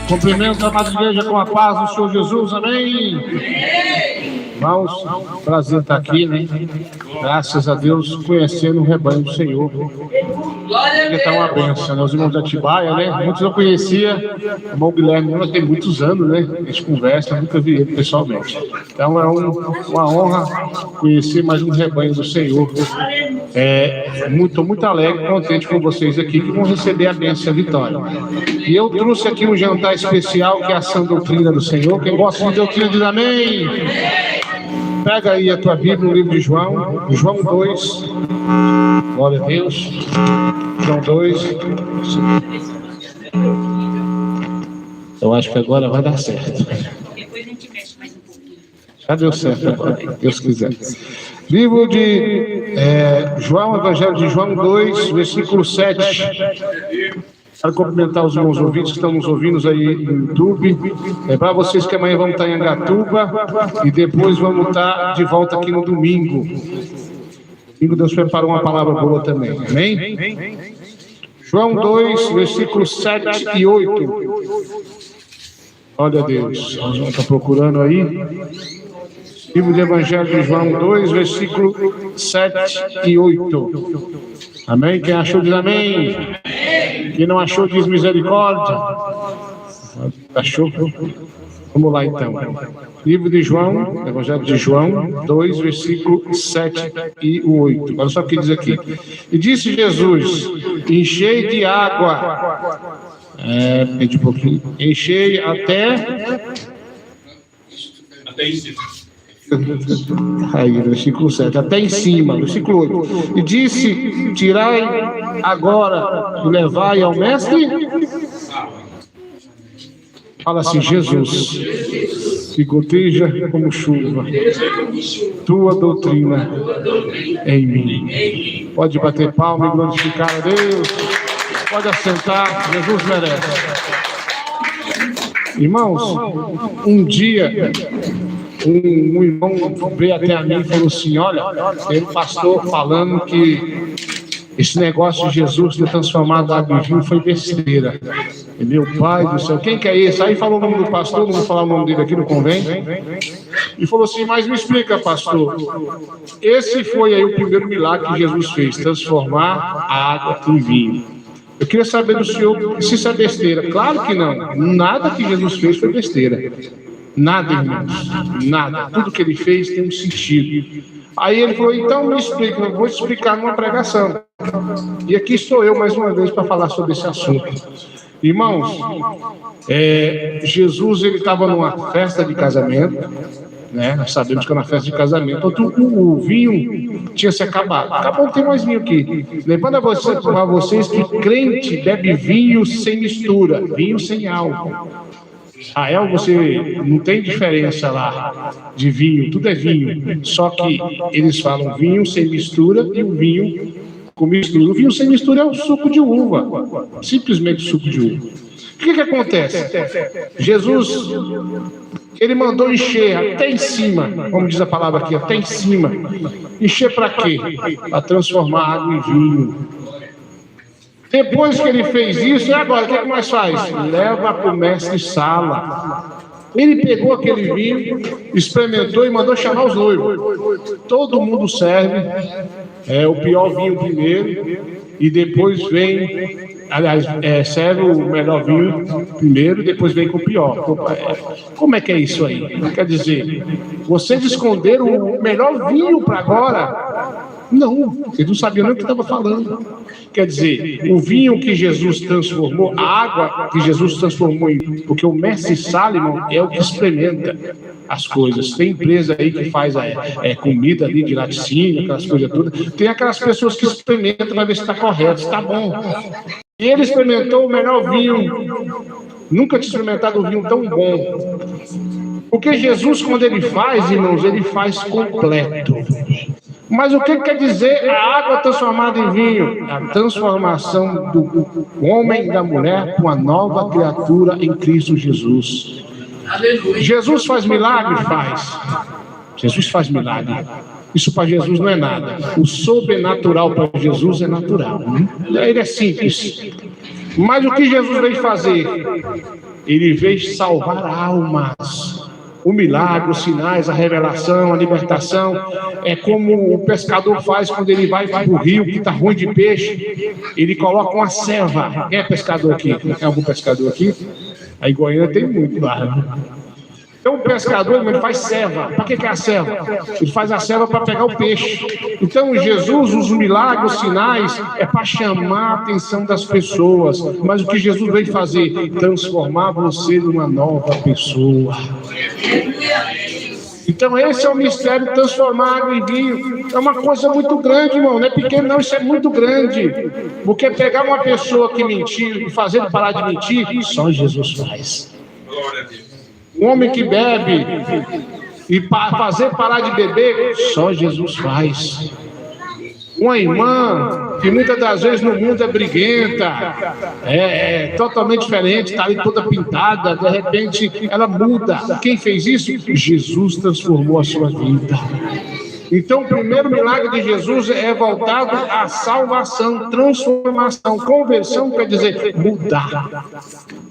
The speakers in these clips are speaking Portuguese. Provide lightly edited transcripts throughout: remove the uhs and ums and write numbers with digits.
Cumprimento a amada igreja com a paz do Senhor Jesus, amém? Irmãos, prazer estar aqui, né? Graças a Deus, conhecendo o rebanho do Senhor. Que está uma benção, né? Os irmãos de Atibaia, né? Muitos eu conhecia, o irmão Guilherme tem muitos anos, né? A gente conversa, nunca vi ele pessoalmente. Então é uma honra conhecer mais um rebanho do Senhor. Estou muito alegre e contente com vocês aqui que vão receber a bênção e a vitória. E eu trouxe aqui um jantar especial que é a sã doutrina do Senhor. Quem gosta de doutrina diz amém. Pega aí a tua Bíblia no livro de João, João 2. Glória a Deus. João 2. Eu acho que agora vai dar certo. Depois a gente mexe mais um pouquinho. Já deu certo agora, Deus quiser. Livro de João, Evangelho de João 2, versículo 7. Quero cumprimentar os irmãos ouvintes que estão nos ouvindo aí no YouTube. Para vocês que amanhã vamos estar em Angatuba e depois vamos estar de volta aqui no domingo. Domingo Deus preparou uma palavra boa também, amém? João 2, versículos 7 e 8. Olha Deus, nós vamos estar procurando aí. Livro de Evangelho de João 2, versículo 7 e 8. Amém? Quem achou diz amém. Quem não achou diz misericórdia. Achou? Vamos lá então. Livro de João, Evangelho de João 2, versículo 7 e 8. Olha só o que diz aqui. E disse Jesus: enchei de água. Pede um pouquinho. Enchei até em cima. Aí, versículo 7, até em cima, versículo 8. E disse: tirai agora e levai ao mestre. Fala assim: Jesus, que goteja como chuva, tua doutrina em mim. Pode bater palma e glorificar a Deus. Pode assentar, Jesus merece. Irmãos, um dia um irmão veio até a mim e falou assim: olha, tem um pastor falando que esse negócio de Jesus ter transformado a água em vinho foi besteira. E meu pai do céu, quem que é esse? Aí falou o nome do pastor, não vou falar o nome dele aqui, não convém. E falou assim: mas me explica, pastor, esse foi aí o primeiro milagre que Jesus fez, transformar a água em vinho. Eu queria saber do senhor se isso é besteira. Claro que não, nada que Jesus fez foi besteira. Nada, irmãos, nada. Tudo que ele fez tem um sentido. Aí ele falou: então me explica, eu vou te explicar numa pregação. E aqui estou eu mais uma vez para falar sobre esse assunto. Irmãos, Jesus ele estava numa festa de casamento, né? Nós sabemos que é uma festa de casamento, o vinho tinha se acabado. Acabou, não tem mais vinho aqui. Lembrando a vocês que crente bebe vinho sem mistura, vinho sem álcool. Israel, você não tem diferença lá de vinho, tudo é vinho. Só que eles falam vinho sem mistura e o vinho com mistura. O vinho sem mistura é o suco de uva, simplesmente suco de uva. O que acontece? Jesus, ele mandou encher até em cima, como diz a palavra aqui, até em cima. Encher para quê? Para transformar água em vinho. Depois que ele fez isso, e agora, o que mais faz? Leva para o mestre sala. Ele pegou aquele vinho, experimentou e mandou chamar os noivos. Todo mundo serve o pior vinho primeiro, e depois vem, aliás, serve o melhor vinho primeiro, depois vem com o pior. Como é que é isso aí? Quer dizer, vocês esconderam o melhor vinho para agora? Não, eles não sabiam nem o que estava falando. Quer dizer, o vinho que Jesus transformou, a água que Jesus transformou em... Porque o mestre Salomão é o que experimenta as coisas. Tem empresa aí que faz comida ali de laticínio, aquelas coisas todas. Tem aquelas pessoas que experimentam para ver se está correto, se está bom. E ele experimentou o melhor vinho. Nunca tinha experimentado um vinho tão bom. Porque Jesus, quando ele faz, irmãos, ele faz completo. Mas o que quer dizer a água transformada em vinho? A transformação do homem e da mulher com a nova criatura em Cristo Jesus. Aleluia. Jesus faz milagre? Faz. Jesus faz milagre. Isso para Jesus não é nada. O sobrenatural para Jesus é natural. Ele é simples. Mas o que Jesus veio fazer? Ele veio salvar almas. O milagre, os sinais, a revelação, a libertação, é como o pescador faz quando ele vai para o rio que está ruim de peixe, ele coloca uma serva. Quem é pescador aqui? Tem algum pescador aqui? Aí em Goiânia tem muito lá. Então o pescador, ele faz serva. Para que é a serva? Ele faz a serva para pegar o peixe. Então Jesus, os milagres, os sinais, é para chamar a atenção das pessoas. Mas o que Jesus veio fazer? Transformar você numa nova pessoa. Então esse é o mistério, transformar água em vinho. É uma coisa muito grande, irmão. Não é pequeno não, isso é muito grande. Porque pegar uma pessoa que mentiu e fazer ele parar de mentir, só Jesus faz. Um homem que bebe e fazer parar de beber, só Jesus faz. Uma irmã que muitas das vezes no mundo é briguenta, é totalmente diferente, está ali toda pintada, de repente ela muda. Quem fez isso? Jesus transformou a sua vida. Então o primeiro milagre de Jesus é voltado à salvação, transformação. Conversão quer dizer mudar,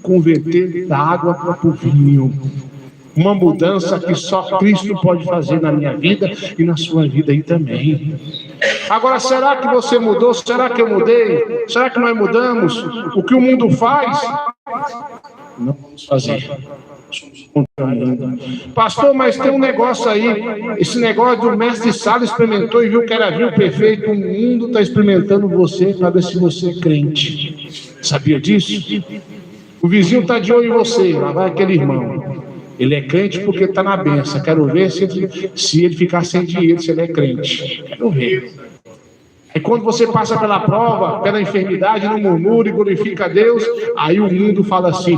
converter da água para o vinho. Uma mudança que só Cristo pode fazer na minha vida e na sua vida aí também. Agora, será que você mudou? Será que eu mudei? Será que nós mudamos? O que o mundo faz, não vamos fazer. Pastor, mas tem um negócio aí. Esse negócio do mestre Sala experimentou e viu que era vinho perfeito. O mundo está experimentando você para ver se você é crente. Sabia disso? O vizinho está de olho em você. Lá vai aquele irmão. Ele é crente porque está na benção. Quero ver se ele ficar sem dinheiro, se ele é crente. Quero ver. E quando você passa pela prova, pela enfermidade, não murmura e glorifica a Deus, aí o mundo fala assim: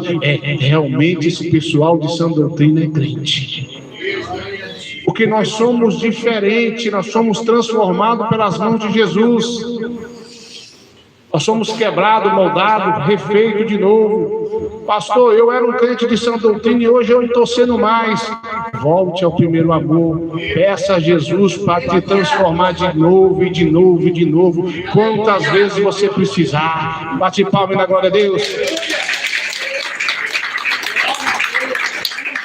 realmente esse pessoal de sã doutrina é crente. Porque nós somos diferentes, nós somos transformados pelas mãos de Jesus. Nós somos quebrados, moldados, refeitos de novo. Pastor, eu era um crente de sã doutrina e hoje eu não estou sendo mais. Volte ao primeiro amor. Peça a Jesus para te transformar de novo e de novo e de novo. Quantas vezes você precisar. Bate palma na glória a Deus.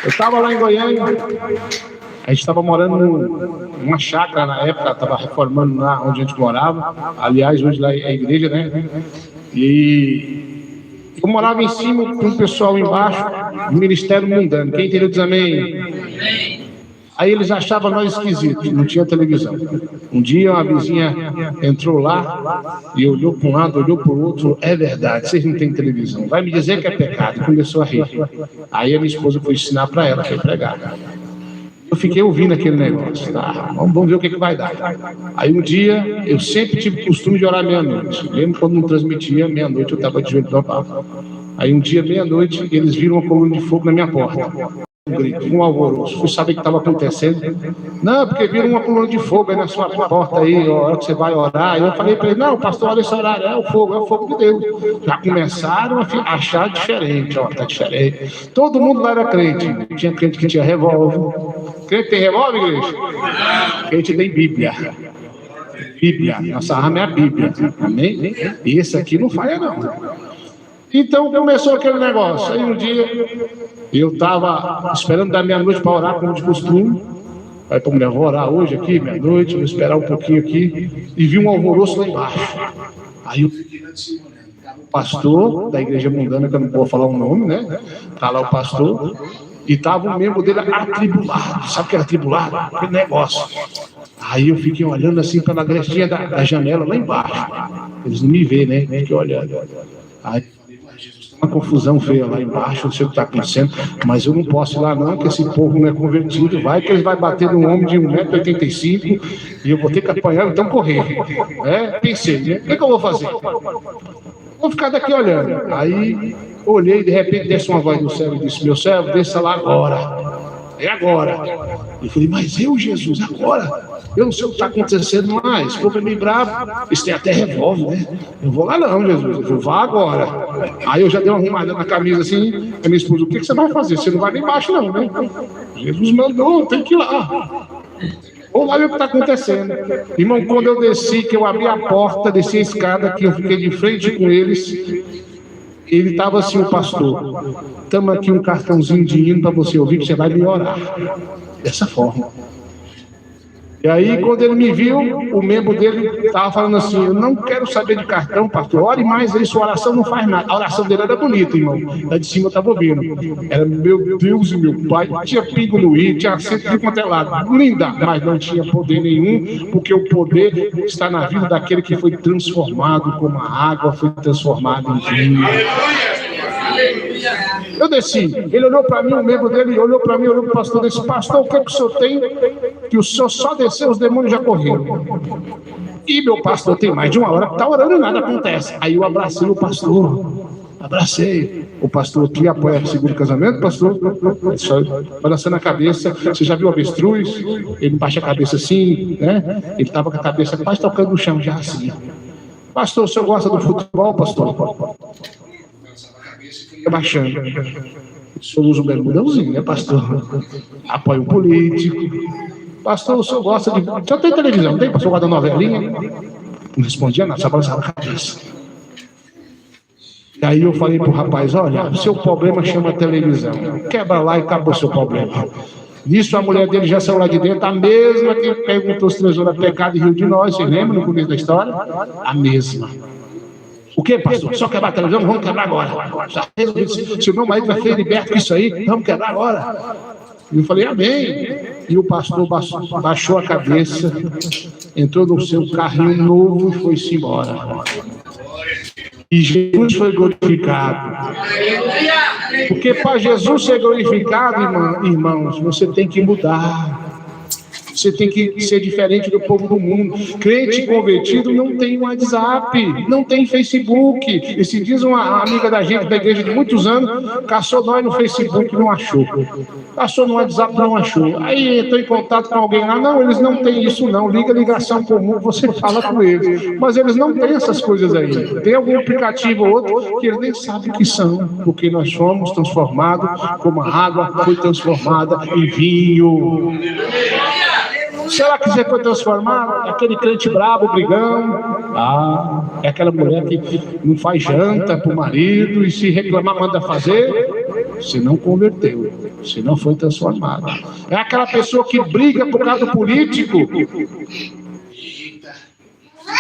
Eu estava lá em Goiânia. A gente estava morando numa chácara na época, estava reformando lá onde a gente morava. Aliás, hoje lá é a igreja, né? E eu morava em cima com o pessoal embaixo, do Ministério Mundano. Quem entendeu diz amém? Aí eles achavam nós esquisitos, não tinha televisão. Um dia uma vizinha entrou lá e olhou para um lado, olhou para o outro, falou: é verdade, vocês não têm televisão, vai me dizer que é pecado. E começou a rir. Aí a minha esposa foi ensinar para ela, foi pregar. Eu fiquei ouvindo aquele negócio. Tá, vamos ver o que vai dar. Aí um dia, eu sempre tive o costume de orar meia-noite. Lembro quando não transmitia, meia-noite eu estava de joelho no palco. Aí um dia, meia-noite, eles viram uma coluna de fogo na minha porta. Um grito, um alvoroço. Fui saber o que estava acontecendo. Não, porque viram uma coluna de fogo aí na sua porta aí, a hora que você vai orar. Aí eu falei para ele: não, pastor, olha esse horário, é o fogo de Deus. Já começaram a achar diferente, ó, tá diferente. Todo mundo lá era crente. Tinha crente que tinha revólver. Crente tem revólver, igreja? Crente tem Bíblia. Bíblia, nossa arma é a Bíblia. Amém? E esse aqui não falha, não. Então começou aquele negócio. Aí um dia eu estava esperando da meia-noite para orar, como de costume. Aí para mulher, vou orar hoje aqui, meia-noite, vou esperar um pouquinho aqui. E vi um alvoroço lá embaixo. Aí eu fiquei lá de cima, né? O pastor da igreja mundana, que eu não vou falar o nome, né? Tá lá o pastor. E estava um membro dele atribulado. Sabe o que era atribulado? Aquele negócio. Aí eu fiquei olhando assim pela grestinha da janela lá embaixo. Eles não me veem, né? Fiquei olhando. Aí uma confusão feia lá embaixo, não sei o que está acontecendo, mas eu não posso ir lá não, que esse povo não é convertido, vai que eles vão bater num homem de 1,85 m e eu vou ter que apanhar, então correr. Pensei, né? O que eu vou fazer? Vou ficar daqui olhando. Aí olhei, de repente desce uma voz do céu e disse: meu servo, desça lá agora. É agora. Eu falei: mas eu, Jesus, agora? Eu não sei o que está acontecendo mais. O povo é meio bravo. Eles têm até revólver, né? Eu vou lá não, Jesus. Eu vou: vá agora. Aí eu já dei uma arrumada na camisa assim. A minha esposa: o que você vai fazer? Você não vai nem embaixo não, né? Jesus mandou, tem que ir lá. Vamos lá ver o que está acontecendo. Irmão, quando eu desci, que eu abri a porta, desci a escada, que eu fiquei de frente com eles, Ele estava assim, o pastor, estamos aqui um cartãozinho de hino para você ouvir, que você vai me orar. Dessa forma. E aí, quando ele me viu, o membro dele estava falando assim, eu não quero saber de cartão, pastor, ore mais aí, sua oração não faz nada. A oração dele era bonita, irmão. Lá de cima eu estava ouvindo. Era meu Deus e meu pai, tinha pingo no i, tinha acento de quanto é lado. Linda, mas não tinha poder nenhum, porque o poder está na vida daquele que foi transformado, como a água foi transformada em vinho. Eu desci, ele olhou para mim, o membro dele olhou para mim, olhou para o pastor, disse, pastor, o que o senhor tem? Que o senhor só desceu, os demônios já correram. E meu pastor tem mais de uma hora que está orando e nada acontece. Aí eu abracei o pastor, abracei. O pastor que apoia o seguro casamento, pastor, só balançando a cabeça. Você já viu o avestruz? Ele baixa a cabeça assim, né? Ele estava com a cabeça quase tocando no chão já assim. Pastor, o senhor gosta do futebol, pastor? Baixando. O senhor usa um bermudãozinho, né, pastor? Apoia um político. Pastor, o senhor gosta de... Só tem televisão, tem? Pastor guarda novelinha? Não respondia nada, só balançava a cabeça. E aí eu falei pro rapaz, olha, o seu problema chama televisão. Quebra lá e acabou o seu problema. Nisso a mulher dele já saiu lá de dentro, a mesma que perguntou se tesoura pecado e riu de nós, vocês lembram no começo da história? A mesma. O que, pastor? Só quebrar a televisão? Vamos quebrar agora. Se o meu marido vai ser liberto com isso aí, vamos quebrar agora. E eu falei, amém. E o pastor baixou a cabeça, entrou no seu carrinho novo e foi-se embora. E Jesus foi glorificado. Porque para Jesus ser glorificado, irmãos, você tem que mudar. Você tem que ser diferente do povo do mundo. Crente convertido não tem WhatsApp, não tem Facebook. Esses dias uma amiga da gente, da igreja de muitos anos, caçou nós no Facebook e não achou. Caçou no WhatsApp, não achou. Aí entrou em contato com alguém lá, não, eles não têm isso não. Liga ligação comum, você fala com eles. Mas eles não têm essas coisas aí. Tem algum aplicativo ou outro que eles nem sabem o que são. Porque nós somos transformados como a água foi transformada em vinho. Será que você foi transformado? Aquele crente brabo, brigão. É aquela mulher que não faz janta para o marido e se reclamar manda fazer. Você não converteu, você não foi transformado. É aquela pessoa que briga por causa do político.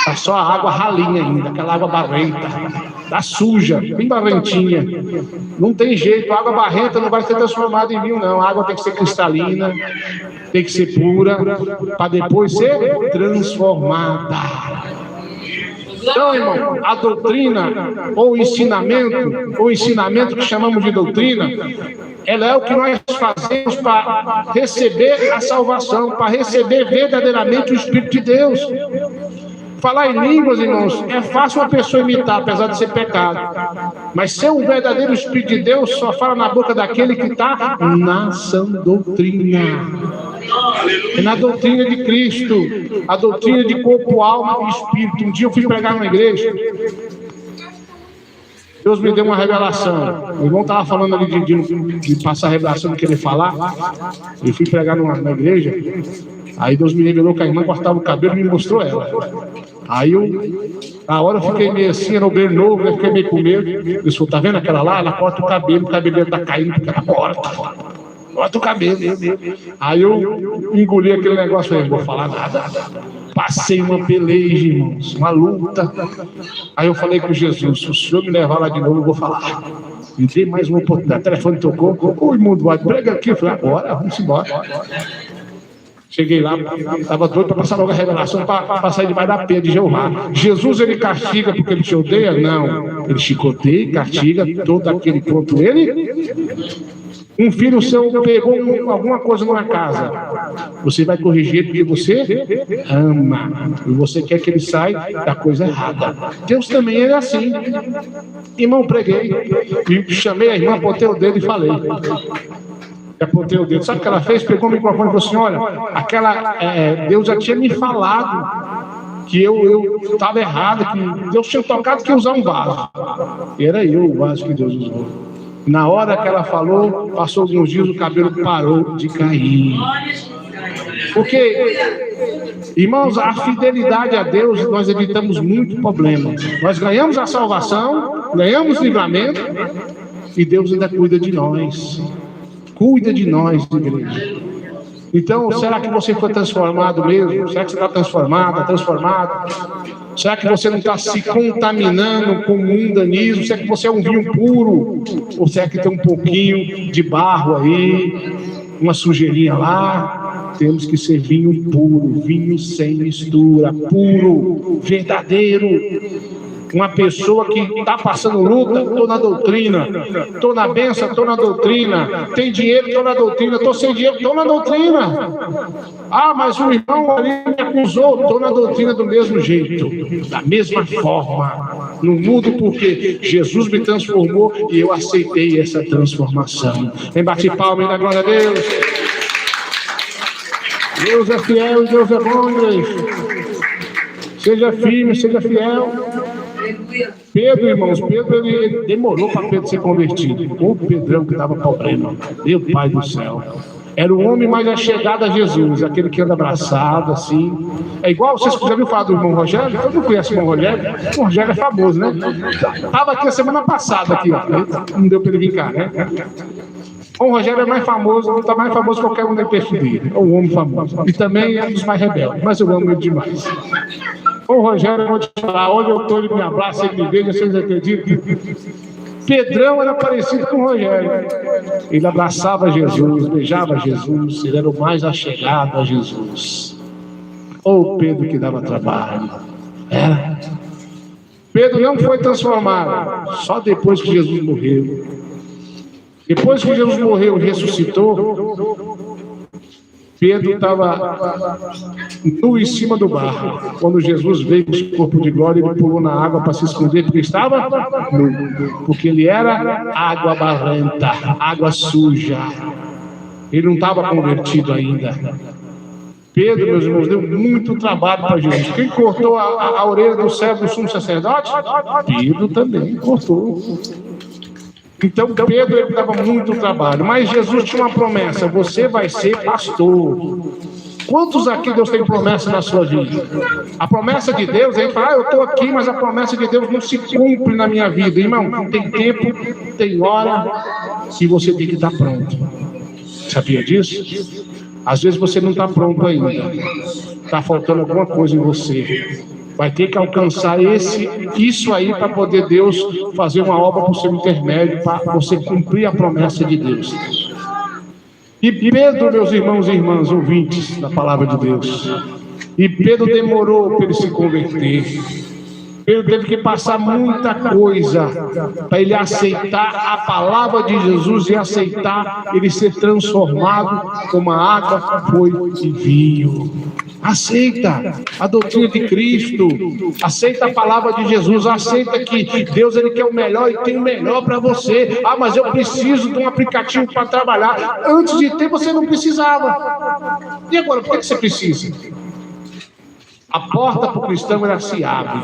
Tá só a água ralinha ainda, aquela água barrenta. Tá suja, bem barrentinha. Não tem jeito, a água barrenta não vai ser transformada em vinho, não. A água tem que ser cristalina, tem que ser pura, para depois ser transformada. Então, irmão, a doutrina, ou o ensinamento que chamamos de doutrina, ela é o que nós fazemos para receber a salvação, para receber verdadeiramente o Espírito de Deus. Falar em línguas, irmãos, é fácil uma pessoa imitar, apesar de ser pecado. Mas ser um verdadeiro Espírito de Deus só fala na boca daquele que está na sã doutrina. É na doutrina de Cristo, a doutrina de corpo, alma e espírito. Um dia eu fui pregar numa igreja, Deus me deu uma revelação. O irmão estava falando ali de passar a revelação, de querer falar. Eu fui pregar numa igreja, aí Deus me revelou que a irmã cortava o cabelo e me mostrou ela. Aí na hora eu fiquei meio assim, era o bem novo, eu fiquei meio com medo. Eu disse, tá vendo aquela lá? Ela corta o cabelo dele está caindo porque ela corta o cabelo. Aí eu engoli aquele negócio, falei, não vou falar nada. Passei uma peleja, irmãos, uma luta. Aí eu falei com Jesus, se o senhor me levar lá de novo, eu vou falar. Me dê mais uma oportunidade. O telefone tocou, o irmão do lado, prega aqui. Eu falei, agora, vamos embora. Cheguei lá, estava doido para passar logo a revelação, para sair debaixo da pia de Jeová. Jesus, ele castiga porque ele te odeia? Não. Ele chicoteia, castiga, todo aquele ponto ele... Um filho seu pegou alguma coisa numa casa, você vai corrigir porque você ama e você quer que ele saia da coisa errada. Deus também é assim. Irmão, preguei e chamei a irmã, apontei o dedo e falei. Apontei o dedo. Sabe o que ela fez? Pegou o microfone e falou assim, olha, Deus já tinha me falado que eu estava errado, que Deus tinha tocado que ia usar um vaso. E era eu o vaso que Deus usou. Na hora que ela falou, passou alguns dias, o cabelo parou de cair. Porque, irmãos, a fidelidade a Deus, nós evitamos muito problema. Nós ganhamos a salvação, ganhamos livramento e Deus ainda cuida de nós. Cuida de nós, igreja. Então, será que você foi transformado mesmo? Será que você está transformado? Será que você não está se contaminando com mundanismo? Será que você é um vinho puro? Ou será que tem um pouquinho de barro aí, uma sujeirinha lá? Temos que ser vinho puro, vinho sem mistura, puro, verdadeiro. Uma pessoa que está passando luta, estou na doutrina, estou na bênção, estou na doutrina, tem dinheiro, estou na doutrina, estou sem dinheiro, estou na doutrina. Ah, mas o irmão ali me acusou, estou na doutrina do mesmo jeito, da mesma forma. Não mudo porque Jesus me transformou e eu aceitei essa transformação. Vem bater palma e dar glória a Deus. Deus é fiel e Deus é bom, igreja. Seja firme, seja fiel. Pedro, irmãos, ele demorou para Pedro ser convertido. O Pedrão que dava problema. Meu Pai do céu. Era o homem mais achegado a Jesus, aquele que anda abraçado, assim. É igual, vocês já viram falar do irmão Rogério? Todo mundo conhece o irmão Rogério? O irmão Rogério é famoso, né? Estava aqui a semana passada, aqui, ó. Não deu para ele vir cá, né? O Rogério é mais famoso, está mais famoso que qualquer um da perfil dele. É um homem famoso. E também é um dos mais rebeldes, mas eu amo ele demais. O Rogério, eu vou te falar, onde eu estou, ele me abraça, ele me beija, vocês acreditam? Pedrão era parecido com o Rogério. Ele abraçava Jesus, beijava Jesus, ele era o mais achegado a Jesus. Ou Pedro que dava trabalho. Era. Pedro não foi transformado, só depois que Jesus morreu. Depois que Jesus morreu e ressuscitou, Pedro estava nu em cima do barco. Quando Jesus veio com o corpo de glória, ele pulou na água para se esconder, porque estava nu. Porque ele era água barrenta, água suja. Ele não estava convertido ainda. Pedro, meus irmãos, deu muito trabalho para Jesus. Quem cortou a orelha do servo do sumo sacerdote? Pedro também cortou. Então Pedro, ele dava muito trabalho, mas Jesus tinha uma promessa: você vai ser pastor. Quantos aqui Deus tem promessa na sua vida? A promessa de Deus, a gente fala, eu estou aqui, mas a promessa de Deus não se cumpre na minha vida. Irmão, tem tempo, tem hora, e você tem que estar pronto. Sabia disso? Às vezes você não está pronto ainda. Está faltando alguma coisa em você. Vai ter que alcançar isso aí para poder Deus fazer uma obra por seu intermédio, para você cumprir a promessa de Deus. E Pedro, meus irmãos e irmãs, ouvintes da palavra de Deus, e Pedro demorou para ele se converter. Pedro teve que passar muita coisa para ele aceitar a palavra de Jesus e aceitar ele ser transformado como a água foi em vinho. Aceita a doutrina de Cristo, aceita a palavra de Jesus, aceita que Deus, ele quer o melhor e tem o melhor para você. Ah, mas eu preciso de um aplicativo para trabalhar. Antes de ter, você não precisava. E agora, por que você precisa? A porta para o cristão, ela se abre.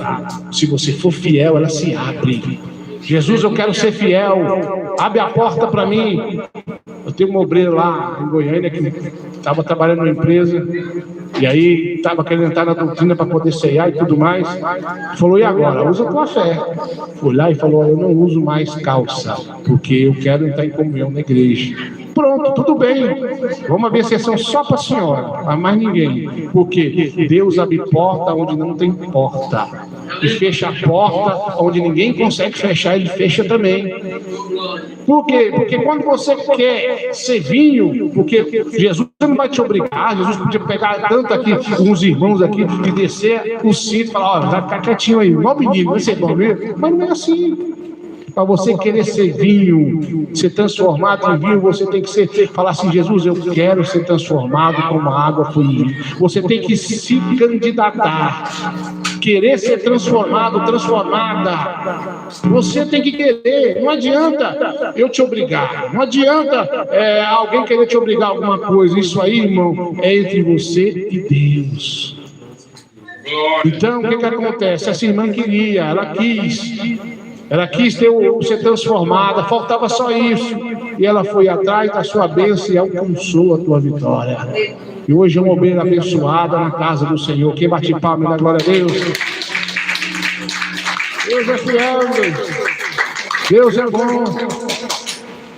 Se você for fiel, ela se abre. Jesus, eu quero ser fiel. Abre a porta para mim. Eu tenho uma obreira lá em Goiânia que estava trabalhando numa empresa. E aí estava querendo entrar na doutrina para poder ceiar e tudo mais. Falou, e agora? Usa a tua fé. Foi lá e falou, eu não uso mais calça, porque eu quero entrar em comunhão na igreja. Pronto, tudo bem. Vamos abrir exceção só para a senhora, a mais ninguém. Porque Deus abre porta onde não tem porta. E fecha a porta onde ninguém consegue fechar, ele fecha também. Por quê? Porque quando você quer ser vinho, porque Jesus não vai te obrigar, Jesus podia pegar tanto aqui, uns irmãos aqui, e descer o cinto e falar, ó, vai ficar quietinho aí, igual menino, vai ser bom mesmo. Mas não é assim. Para você querer ser vinho, ser transformado em vinho, você tem que falar assim, Jesus, eu quero ser transformado como a água foi em mim. Você tem que se candidatar, querer ser transformado, transformada. Você tem que querer, não adianta eu te obrigar, não adianta alguém querer te obrigar a alguma coisa. Isso aí, irmão, é entre você e Deus. Então, o que acontece? Essa irmã queria, ela quis ser transformada, faltava só isso. E ela foi atrás da sua bênção e alcançou a tua vitória. E hoje é uma obreira abençoada na casa do Senhor. Quem bate palma e dá glória a Deus? Deus é fiel, Deus. Deus é bom.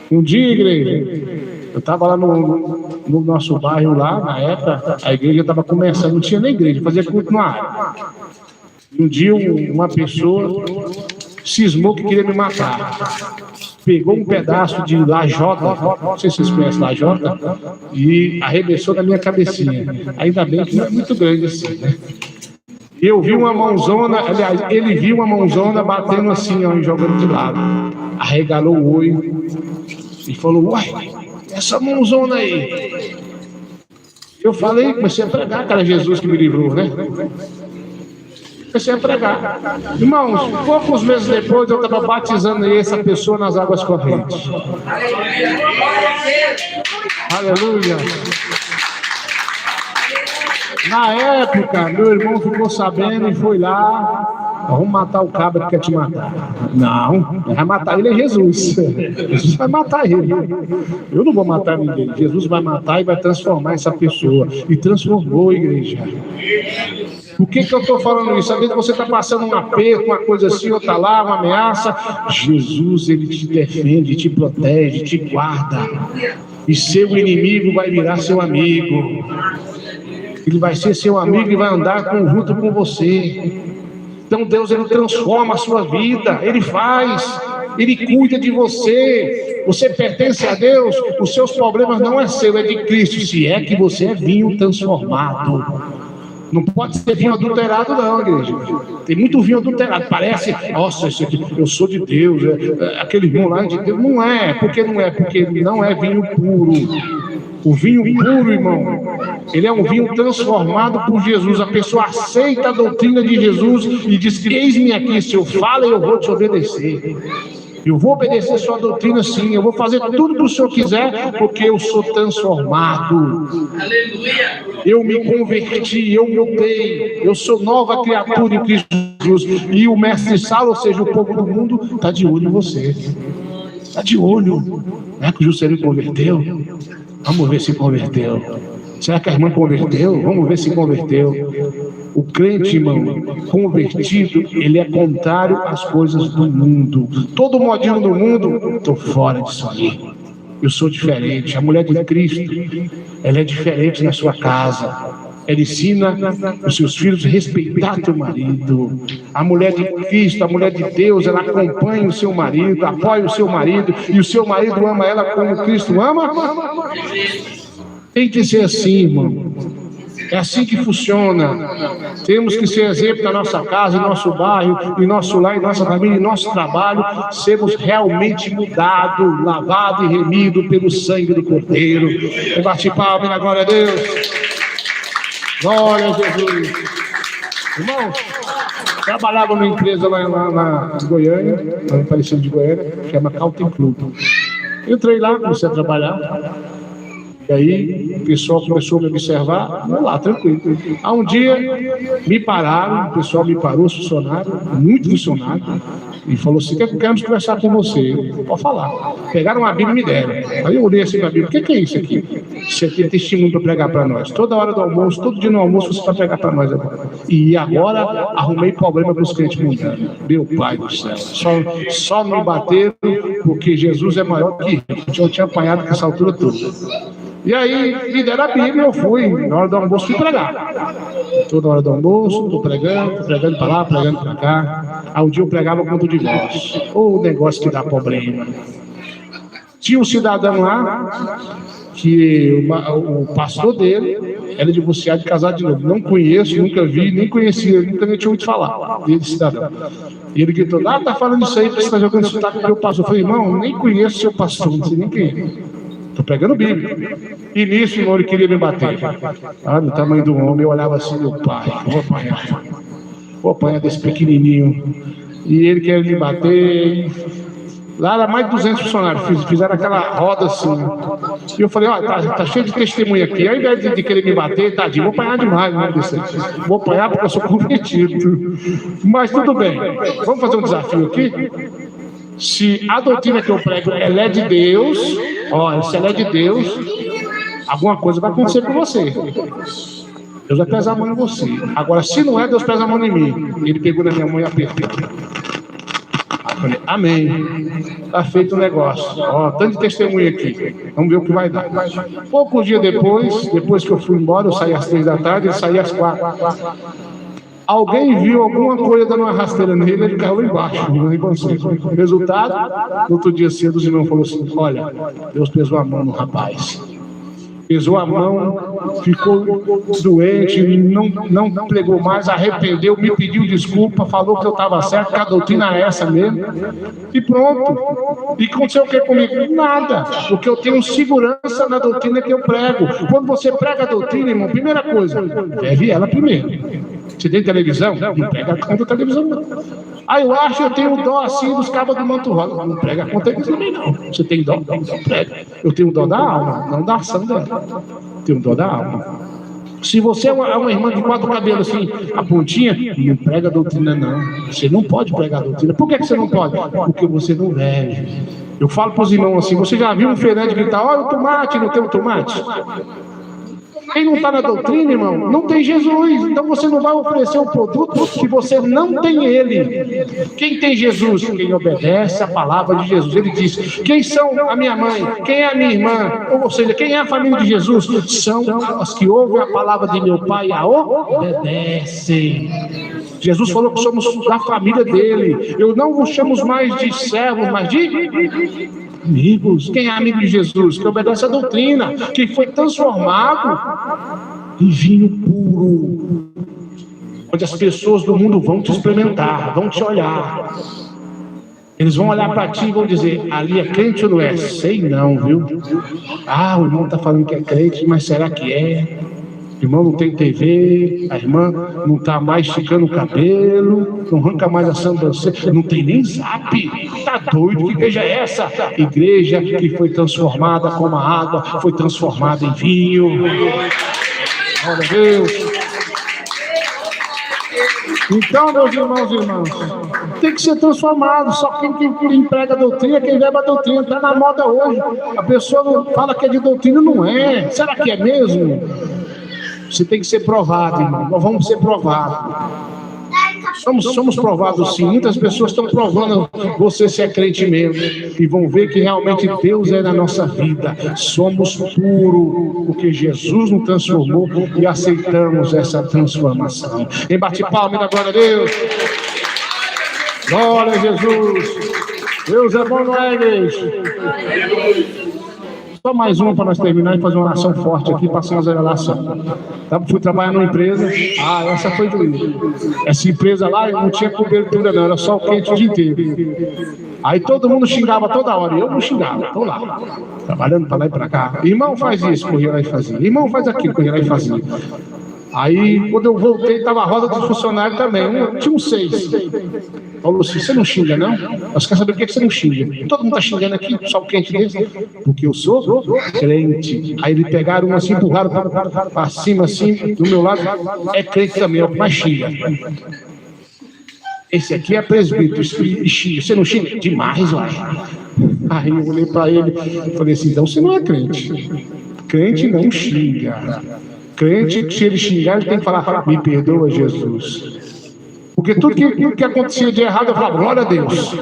Um dia, igreja, eu estava lá no nosso bairro, lá, na época, a igreja estava começando, não tinha nem igreja, fazia culto na área. Um dia, uma pessoa cismou que queria me matar. Pegou um pedaço de lajota, não sei se vocês conhecem lajota, e arremessou na minha cabecinha. Ainda bem que não é muito grande assim, né? Eu vi uma mãozona, aliás, ele viu uma mãozona batendo assim, ó, e jogando de lado. Arregalou o olho e falou: uai, essa mãozona aí. Eu falei, comecei a pregar, cara, Jesus que me livrou, né? Comecei a pregar. Irmãos, poucos meses depois eu estava batizando essa pessoa nas águas correntes. Aleluia. Na época, meu irmão ficou sabendo e foi lá: vamos matar o cabra que quer te matar. Não, vai matar ele é Jesus. Jesus vai matar ele. Eu não vou matar ninguém. Jesus vai matar e vai transformar essa pessoa. E transformou a igreja. Por que eu estou falando isso? Às vezes você está passando um aperto, uma coisa assim, outra lá, uma ameaça. Jesus, ele te defende, te protege, te guarda. E seu inimigo vai virar seu amigo. Ele vai ser seu amigo e vai andar junto com você. Então Deus, ele transforma a sua vida. Ele faz, ele cuida de você. Você pertence a Deus. Os seus problemas não é seu, é de Cristo. Se é que você é vinho transformado. Não pode ser vinho adulterado, não, igreja. Tem muito vinho adulterado. Parece, nossa, isso aqui, eu sou de Deus. Aquele vinho lá é de Deus. Não é. Por que não é? Porque não é vinho puro. O vinho puro, irmão, ele é um vinho transformado por Jesus. A pessoa aceita a doutrina de Jesus e diz: eis-me aqui, se eu falo, eu vou te obedecer. Eu vou obedecer sua doutrina, sim. Eu vou fazer tudo que o Senhor quiser, porque eu sou transformado. Aleluia. Eu me converti, eu mudei. Eu sou nova criatura em Cristo Jesus. E o mestre Sala, ou seja, o povo do mundo, está de olho em você. Está de olho. Não é que o Juscelino converteu? Vamos ver se converteu. Será que a irmã converteu? Vamos ver se converteu. O crente, irmão, convertido, ele é contrário às coisas do mundo. Todo modinho do mundo, estou fora disso aí. Eu sou diferente. A mulher de Cristo, ela é diferente na sua casa. Ela ensina os seus filhos a respeitar teu marido. A mulher de Cristo, a mulher de Deus, ela acompanha o seu marido, apoia o seu marido, e o seu marido ama ela como Cristo ama. Tem que ser assim, irmão. É assim que funciona. Temos que ser exemplo na nossa casa, em nosso bairro, em nosso lar, em nossa família, em nosso trabalho. Sermos realmente mudados, lavados e remidos pelo sangue do Cordeiro. Eu bati palma na glória a Deus. Glória a Jesus. Irmãos, trabalhava numa empresa lá em Goiânia, lá em Aparecida de Goiânia, chama Caltem Club. Entrei lá, comecei a trabalhar. E aí o pessoal começou a me observar, vamos lá, tranquilo. Há um dia me pararam, o pessoal me parou, os funcionários, muito funcionário, e falou assim: queremos conversar com você. Pode falar. Pegaram uma Bíblia e me deram. Aí eu olhei assim para a Bíblia: o que é isso aqui? Você tem testemunho para pregar para nós. Toda hora do almoço, todo dia no almoço você vai pregar para nós agora. E agora arrumei problema para os crentes mundanos. Meu Pai do céu. Só me bateram porque Jesus é maior que eu. Tinha apanhado com essa altura toda. E aí me deram a Bíblia e eu fui. Na hora do almoço fui pregar. Toda hora do almoço, estou pregando para lá, pregando para cá. Aí um dia eu pregava contra o divórcio. Ou o negócio que dá problema. Tinha um cidadão lá que o pastor dele era divorciado e casado de novo. Não conheço, nunca vi, nem conhecia, nunca nem tinha ouvido falar dele, cidadão. E ele gritou: tá falando isso aí, você está jogando sotaque do meu pastor. Eu falei: irmão, nem conheço seu pastor, não sei nem quem é. Estou pregando Bíblia. E nisso, irmão, ele queria me bater. Do tamanho do homem, eu olhava assim: meu pai, vou apanhar desse pequenininho. E ele queria me bater. Lá era mais de 200 funcionários, fizeram aquela roda assim. E eu falei: tá cheio de testemunha aqui. Ao invés de querer me bater, tadinho, vou apanhar demais. Vou apanhar porque eu sou convertido. Mas tudo bem, vamos fazer um desafio aqui? Se a doutrina que eu prego ela é de Deus, se ela é de Deus, alguma coisa vai acontecer com você. Deus vai pesar a mão em você. Agora, se não é, Deus pesa a mão em mim. Ele pegou na minha mão e apertou. Falei, amém. Está feito o negócio. Ó, tanto de testemunho aqui. Vamos ver o que vai dar. Poucos dias depois que eu fui embora, eu saí às 3 da tarde, ele saía às 4. Alguém viu alguma coisa dando uma rasteira nele, ele caiu lá embaixo. Resultado, no outro dia cedo, os irmãos falaram assim: olha, Deus pesou a mão no rapaz. Pesou a mão, ficou doente, não pregou mais, arrependeu, me pediu desculpa, falou que eu estava certo, que a doutrina é essa mesmo. E pronto. E aconteceu o que comigo? Nada. Porque eu tenho segurança na doutrina que eu prego. Quando você prega a doutrina, irmão, primeira coisa, deve ela primeiro. Você tem televisão? Não prega contra a televisão, não. Aí eu acho que eu tenho dó assim dos cabos do manto rosa. Não prega contra eles também, não. Você tem dó? Não prega. Eu tenho dó da alma, não da ação dela. Tenho dó da alma. Se você é uma irmã de 4 cabelos assim, a pontinha, não prega a doutrina, não. Você não pode pregar a doutrina. Por que você não pode? Porque você não deve. Eu falo para os irmãos assim: você já viu um feirante gritar: olha o tomate, não tem o tomate? Quem não está na doutrina, irmão, não tem Jesus. Então você não vai oferecer um produto se você não tem ele. Quem tem Jesus? Quem obedece a palavra de Jesus. Ele diz: quem são a minha mãe? Quem é a minha irmã? Ou seja, quem é a família de Jesus? São os que ouvem a palavra de meu Pai e a obedecem. Jesus falou que somos da família dele. Eu não vos chamo mais de servos, mas de amigos. Quem é amigo de Jesus? Que obedece a doutrina, que foi transformado em vinho puro, onde as pessoas do mundo vão te experimentar, vão te olhar. Eles vão olhar para ti e vão dizer: ali é crente ou não é? Sei não, viu? Ah, o irmão está falando que é crente, mas será que é? O irmão não tem TV, a irmã não está mais esticando o cabelo, não arranca mais a sobrancelha, não tem nem zap. Está doido? Que igreja é essa? Igreja que foi transformada como a água, foi transformada em vinho. Glória a Deus. Então, meus irmãos e irmãs, tem que ser transformado. Só quem prega a doutrina, quem leva a doutrina, está na moda hoje. A pessoa não fala que é de doutrina, não é. Será que é mesmo? Você tem que ser provado, irmão. Nós vamos ser provados. Somos provados sim. Muitas pessoas estão provando você se é crente mesmo. E vão ver que realmente Deus é na nossa vida. Somos puros, porque Jesus nos transformou e aceitamos essa transformação. Quem bate palma, da glória a Deus. Glória a Jesus. Deus é bom, não é, igreja? Só mais uma para nós terminar e fazer uma oração forte aqui, passar uma revelação. Fui trabalhar numa empresa, essa foi doída. Essa empresa lá não tinha cobertura não, era só o quente o dia inteiro. Aí todo mundo xingava toda hora, e eu não xingava, estou lá, trabalhando para lá e para cá. Irmão faz isso, corria lá e fazia. Irmão faz aquilo, corria lá e fazia. Aí, quando eu voltei, estava a roda dos funcionários também. Tinha uns 6. Falou assim: você não xinga, não? Nós queremos saber por que você não xinga. Todo mundo está xingando aqui, só o quente desse. Porque eu sou crente. Aí eles pegaram um assim, empurraram para cima, assim, do meu lado. É crente também, é o que mais xinga. Esse aqui é presbítero, e xinga. Você não xinga? Demais, uai. Aí eu olhei para ele e falei assim: então você não é crente. Crente não xinga. Crente, se ele xingar, ele tem que falar: me perdoa, Jesus. Porque tudo que acontecia de errado, eu falava: glória a Deus.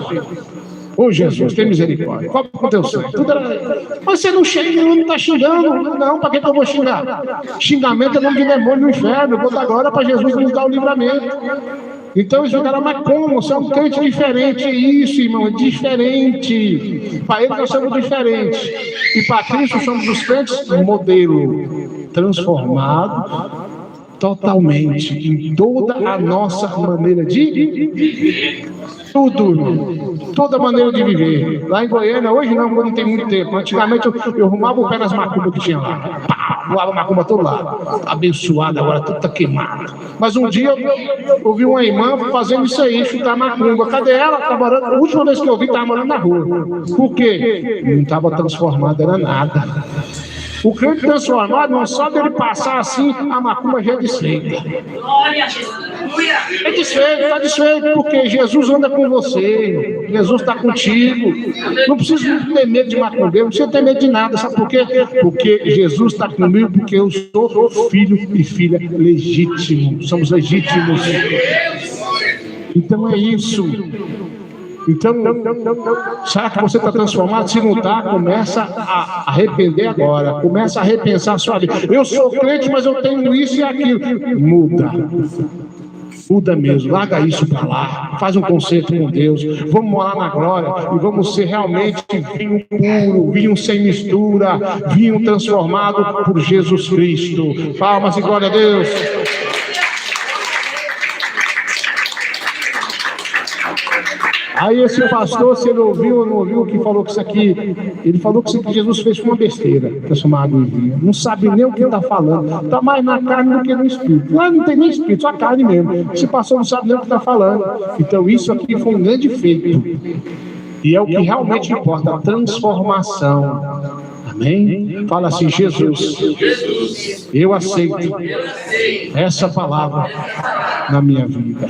Ô Jesus, tem misericórdia. Qual é o teu sangue? Tudo era... Mas você não xinga, não está xingando. Não, para que eu vou xingar? Xingamento é nome de demônio no inferno. Eu vou dar glória para Jesus nos dar o livramento. Então eles ficaram: mas como? Você é um crente diferente. Isso, irmão, é diferente. Para eles nós somos diferentes. E para Cristo somos os crentes modelo. Transformado totalmente em toda a nossa maneira de tudo, toda maneira de viver. Lá em Goiânia, hoje não, quando não tem muito tempo. Antigamente eu arrumava o pé nas macumbas que tinha lá. Voava macumba todo lado. Abençoado, agora tudo está queimado. Mas um dia eu ouvi uma irmã fazendo isso aí, chutar macumba. Cadê ela? Trabalhando. A última vez que eu vi, estava morando na rua. Por quê? Não estava transformada, era nada. O crente transformado não só dele passar assim, a macumba já é desfeita. Glória a Aleluia. É desfeito, está desfeito, porque Jesus anda com você, Jesus está contigo. Não precisa ter medo de macumbeiro, não precisa ter medo de nada, sabe por quê? Porque Jesus está comigo, porque eu sou filho e filha legítimo, somos legítimos. Então é isso. Então, será que você está transformado? Se não está, começa a arrepender agora. Começa a repensar a sua vida. Eu sou crente, mas eu tenho isso e aquilo. Muda. Muda mesmo, larga isso para lá, faz um concerto com Deus, vamos morar na glória e vamos ser realmente vinho puro, vinho sem mistura, vinho transformado por Jesus Cristo. Palmas e glória a Deus. Aí esse pastor, se ele ouviu ou não ouviu, que falou que isso aqui, ele falou que isso aqui Jesus fez uma besteira, transformar água em vinho. Não sabe nem o que está falando. Está mais na carne do que no espírito. Lá não tem nem espírito, só carne mesmo. Esse pastor não sabe nem o que está falando. Então isso aqui foi um grande feito. E é o que realmente importa, a transformação. Amém? Fala assim: Jesus, eu aceito essa palavra na minha vida.